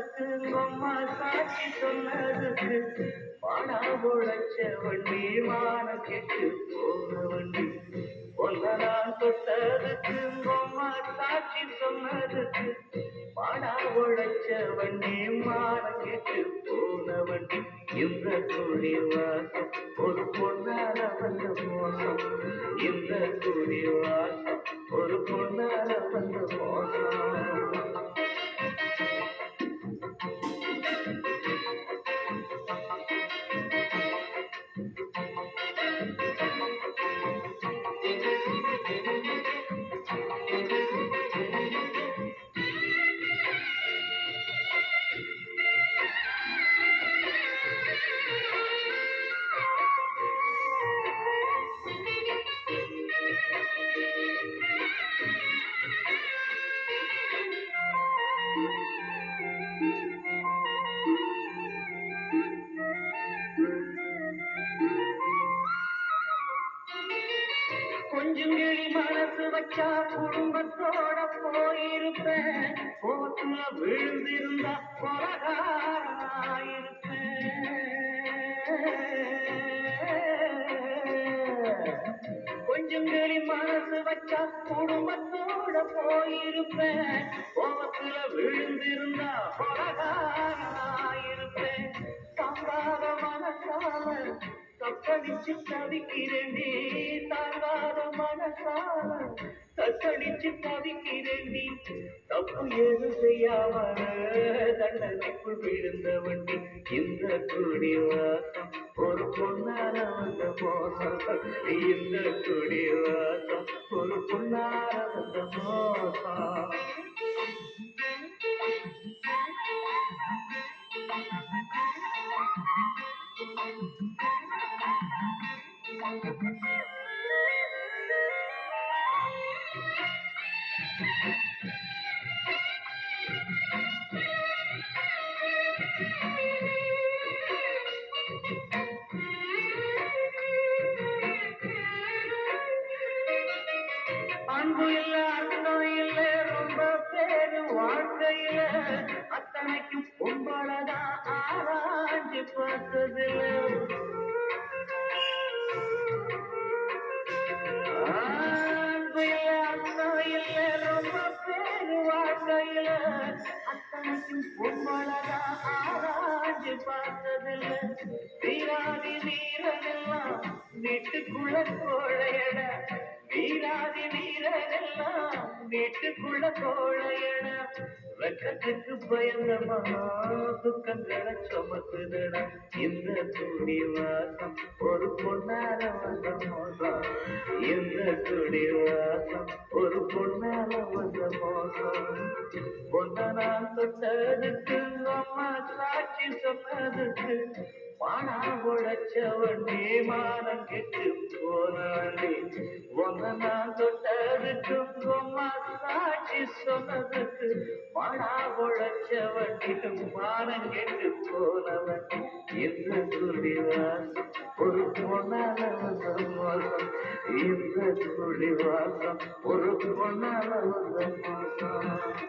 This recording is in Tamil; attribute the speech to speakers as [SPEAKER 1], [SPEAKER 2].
[SPEAKER 1] தொட்டதுக்கு அம்மா சாட்சி சொன்னதுக்கு பாடா உழைச்ச வண்டி மானம் கெட்டு போன வண்டி ஒன்னதான் தொட்டதுக்கு அம்மா சாட்சி சொன்னதுக்கு பாடா உழைச்ச வண்டி மானம் கெட்டு போன வண்டி இந்த குடி வாசம் ஒரு பொண்ணால வந்த மோசம் இந்த குடி வாசம் ஒரு பொண்ணால வந்த மோசம் கொஞ்சம் கிளி மனசு வச்சா குடும்பத்தோட போயிருப்பேன் போத்துல விழுந்திருந்தா கொலகாராயிருப்பேன் கொஞ்சம் கிளி மனசு வச்சா குடும்பத்தோட போயிருப்பேன் போத்துல விழுந்திருந்தா கொலகாராயிருப்பேன் தாங்காத மனசால தத்தளிச்சு தவிக்கிறேன் நீ தாங்காத மனசால தத்தளிச்சு தவிக்கிறேன் நீ தப்பு எது செய்யாம தண்டனைக்குள் விழுந்த வண்டி இந்த குடி வாசம் ஒரு பொன்னால வந்த மோசம் இந்த குடி வாசம் ஒரு பொன்னால வந்த மோசம் அன்பு இல்ல அர்த்தம் இல்ல ரொம்ப பேரு வாழ்க்கையில அத்தனைக்கும் பொம்பளதான் ஆராய்ச்சி பார்த்ததில்ல அன்பு இல்ல அர்த்தம் இல்ல ரொம்ப பேரு வாழ்க்கையில அத்தனைக்கும் பொம்பளதான் ஆராய்ச்சி பார்த்ததில்ல வீராதி வீரனெல்லாம் வீட்டுக்குள்ள கோழையட வீராதி வீரனெல்லாம் வீட்டுக்குள்ள கோழையட வெக்கத்துக்கு பயந்த மகா துக்கங்களை சுமக்குதடா இந்த துணி வாசம் ஒரு பொன்னால வந்த மோசம் இந்த துணி வாசம் ஒரு பொன்னால வந்த மோசம் பொன்ன நான் தொட்டதுக்கு அம்மா சாட்சி சொன்னதுக்கு பானா உழைச்ச வண்டி மானம் கெட்டு போன வண்டி ஒன்ன நான் தொட்டதுக்கு அம்மா சாட்சி சொன்னதுக்கு பானா உழைச்ச வண்டி மானம் கெட்டு போன வண்டி இந்த குடிவாசம் ஒரு பொன்னால வந்த மோசம் இந்த குடிவாசம் ஒரு பொன்னால வந்த மோசம்